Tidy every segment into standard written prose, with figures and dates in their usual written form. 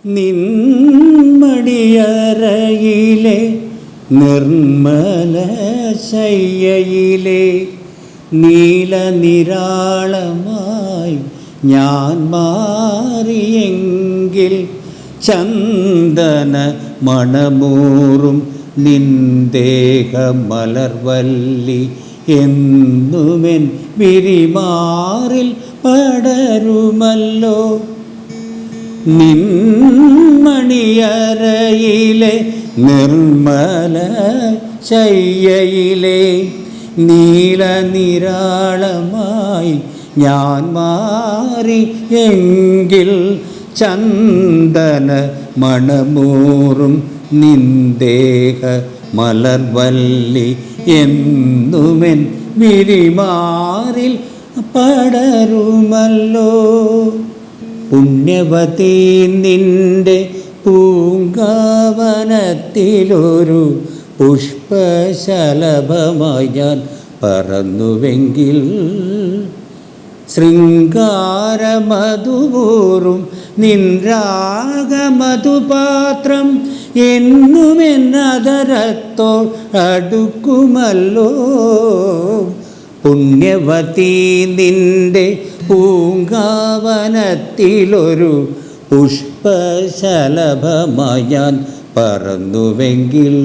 നിൻമടിയറയിലെ നിർമ്മല ശയ്യയിലെ നീലനിരാളമായി ഞാൻ മാറിയെങ്കിൽ ചന്ദന മണമൂറും നിന്ദേഹമലർവല്ലി എന്നുമെൻ വിരിമാറിൽ പടരുമല്ലോ. നിൻമണിയറയിലെ നിർമ്മല ശയ്യയിലെ നീലനിരാളമായി ഞാൻ മാറി എങ്കിൽ ചന്ദന മണമൂറും നിന്ദേഹ മലർവല്ലി എന്നുമെൻ വിരിമാറിൽ പടരുമല്ലോ. പുണ്യവതീ നിന്റെ പൂങ്കാവനത്തിലൊരു പുഷ്പശലഭമായി ഞാൻ പറന്നുവെങ്കിൽ ശൃംഗാരമധുപൂറും നിൻരാഗമധുപാത്രം എന്നുമെന്നതരത്തോ അടുക്കുമല്ലോ. പുണ്യവതീ നിന്റെ പൂങ്കാവനത്തിലൊരു പുഷ്പശലഭമായി ഞാൻ പറന്നുവെങ്കിൽ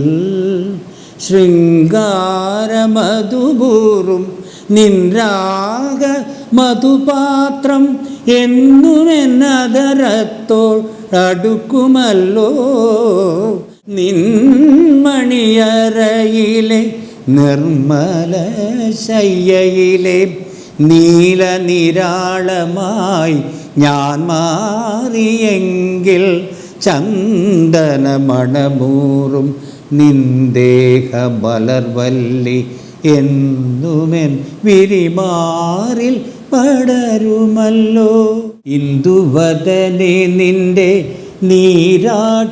ശൃംഗാരമധുപൂറും നിൻരാഗ മധുപാത്രം എന്നുമെന്നതരത്തോൾ അടുക്കുമല്ലോ. നിൻമണിയറയിലെ നിർമ്മല ശയ്യയിലെ നീലനിരാളമായി ഞാൻ മാറിയെങ്കിൽ ചന്ദന മണമൂറും നിന്ദേഹമലർവല്ലി എന്നുമെൻ വിരിമാറിൽ പടരുമല്ലോ. ഇന്ദുവദനെ നിന്റെ നീരാട്ടുകടവിലെ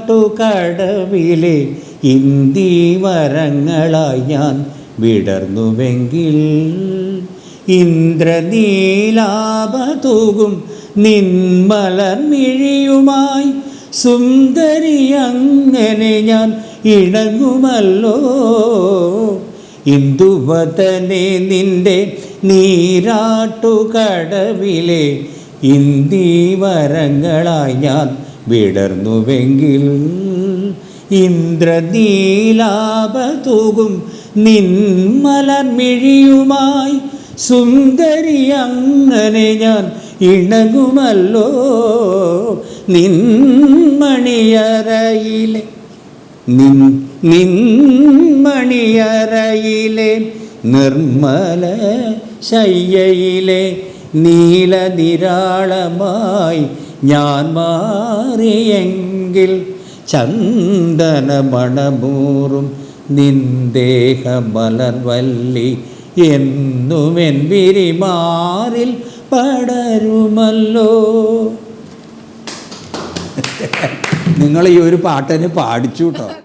ഇന്ദീവരങ്ങളായി ഞാൻ വിടർന്നുവെങ്കിൽ ഇന്ദ്രനീലാഭതൂകും നിൻമലർമിഴിയുമായി സുന്ദരി അങ്ങനെ ഞാൻ ഇണങ്ങുമല്ലോ. ഇന്ദുവദനെ നിന്റെ നീരാട്ടുകടവിലെ ഇന്ദീവരങ്ങളായി ഞാൻ വിടർന്നുവെങ്കിൽ ഇന്ദ്രനീലാഭതൂകും നിൻമലർമിഴിയുമായി സുന്ദരി അങ്ങനെ ഞാൻ ഇണങ്ങുമല്ലോ. നിൻമണിയറയിലെ നിൻമണിയറയിലെ നിർമ്മല ശയ്യയിലെ നീലനിരാളമായി ഞാൻ മാറിയെങ്കിൽ ചന്ദന മണമൂറും നിന്ദേഹമലർവല്ലി എന്നുമെൻ വിരിമാറിൽ പടരുമല്ലോ. നിങ്ങൾ ഈ ഒരു പാട്ടിന് പാടിച്ചു കേട്ടോ.